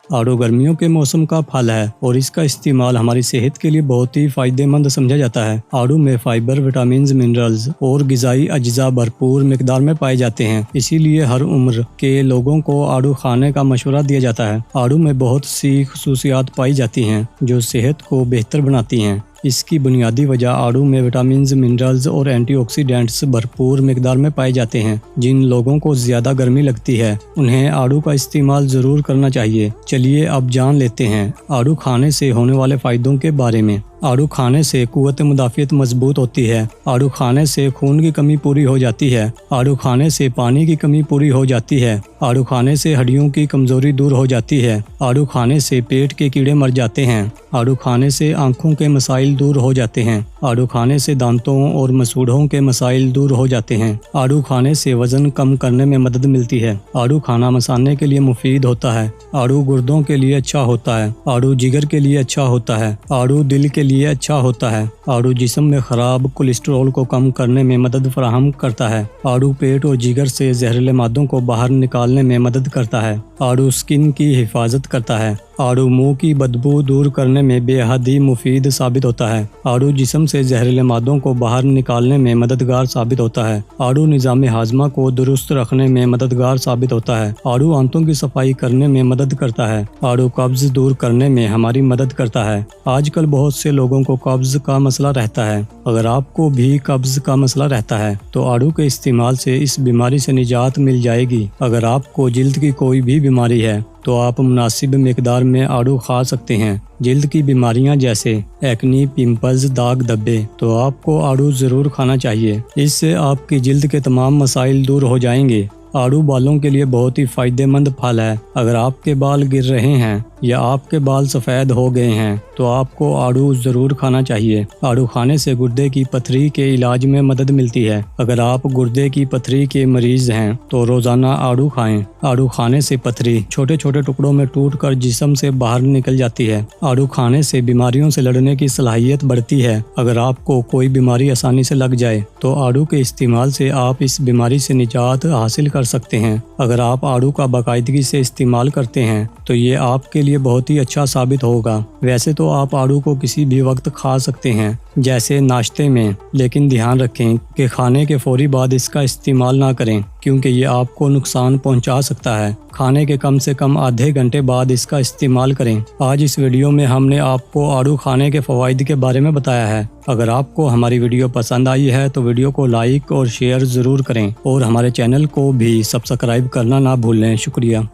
आड़ू गर्मियों के मौसम का फल है और इसका इस्तेमाल हमारी सेहत के लिए बहुत ही फायदेमंद समझा जाता है। आड़ू में फाइबर, विटामिन, मिनरल्स और ग़िज़ाई अज्जा भरपूर मिकदार में पाए जाते हैं। इसीलिए हर उम्र के लोगों को आड़ू खाने का मशवरा दिया जाता है। आड़ू में बहुत सी खुसूसियात पाई जाती हैं जो सेहत को बेहतर बनाती हैं। इसकी बुनियादी वजह आड़ू में विटामिन, मिनरल्स और एंटीऑक्सीडेंट्स भरपूर मिकदार में पाए जाते हैं। जिन लोगों को ज़्यादा गर्मी लगती है उन्हें आड़ू का इस्तेमाल ज़रूर करना चाहिए। चलिए अब जान लेते हैं आड़ू खाने से होने वाले फ़ायदों के बारे में। आड़ू खाने से क़ुव्वत मुदाफ़ियत मजबूत होती है। आड़ू खाने से खून की कमी पूरी हो जाती है। आड़ू खाने से पानी की कमी पूरी हो जाती है। आड़ू खाने से हड्डियों की कमज़ोरी दूर हो जाती है। आड़ू खाने से पेट के कीड़े मर जाते हैं। आड़ू खाने से आँखों के मसाइल दूर हो जाते हैं। आड़ू खाने से दांतों और मसूड़ों के मसाइल दूर हो जाते हैं। आड़ू खाने से वज़न कम करने में मदद मिलती है। आड़ू खाना मसाने के लिए मुफीद होता है। आड़ू गुर्दों के लिए अच्छा होता है। आड़ू जिगर के लिए अच्छा होता है। आड़ू दिल के लिए अच्छा होता है। आड़ू जिस्म में ख़राब कोलेस्ट्रॉल को कम करने में मदद फराहम करता है। आड़ू पेट और जिगर से जहरीले मादों को बाहर निकालने में मदद करता है। आड़ू स्किन की हिफाजत करता है। आड़ू मुंह की बदबू दूर करने में बेहद ही मुफीद साबित होता है। आड़ू जिस्म से जहरीले मादों को बाहर निकालने में मददगार साबित होता है। आड़ू निज़ाम हाजमा को दुरुस्त रखने में मददगार साबित होता है। आड़ू आंतों की सफाई करने में मदद करता है। आड़ू कब्ज़ दूर करने में हमारी मदद करता है। आजकल बहुत से लोगों को कब्ज़ का मसला रहता है। अगर आपको भी कब्ज़ का मसला रहता है तो आड़ू के इस्तेमाल से इस बीमारी से निजात मिल जाएगी। अगर आपको जिल्द की कोई भी बीमारी है तो आप मुनासिब मिकदार में आड़ू खा सकते हैं। जिल्द की बीमारियां जैसे एक्नी, पिंपल्स, दाग धब्बे, तो आपको आड़ू ज़रूर खाना चाहिए। इससे आपकी जिल्द के तमाम मसाइल दूर हो जाएंगे। आड़ू बालों के लिए बहुत ही फ़ायदेमंद फल है। अगर आपके बाल गिर रहे हैं या आपके बाल सफ़ेद हो गए हैं तो आपको आड़ू ज़रूर खाना चाहिए। आड़ू खाने से गुर्दे की पथरी के इलाज में मदद मिलती है। अगर आप गुर्दे की पथरी के मरीज़ हैं तो रोज़ाना आड़ू खाएं। आड़ू खाने से पथरी छोटे छोटे टुकड़ों में टूटकर जिस्म से बाहर निकल जाती है। आड़ू खाने से बीमारियों से लड़ने की सलाहियत बढ़ती है। अगर आपको कोई बीमारी आसानी से लग जाए तो आड़ू के इस्तेमाल से आप इस बीमारी से निजात हासिल कर सकते हैं। अगर आप आड़ू का बाकायदगी से इस्तेमाल करते हैं तो ये आपके लिए बहुत ही अच्छा साबित होगा। वैसे तो आप आड़ू को किसी भी वक्त खा सकते हैं, जैसे नाश्ते में, लेकिन ध्यान रखें कि खाने के फौरी बाद इसका इस्तेमाल ना करें क्योंकि ये आपको नुकसान पहुंचा सकता है। खाने के कम से कम आधे घंटे बाद इसका इस्तेमाल करें। आज इस वीडियो में हमने आपको आड़ू खाने के फ़वाइद के बारे में बताया है। अगर आपको हमारी वीडियो पसंद आई है तो वीडियो को लाइक और शेयर ज़रूर करें और हमारे चैनल को भी सब्सक्राइब करना ना भूलें। शुक्रिया।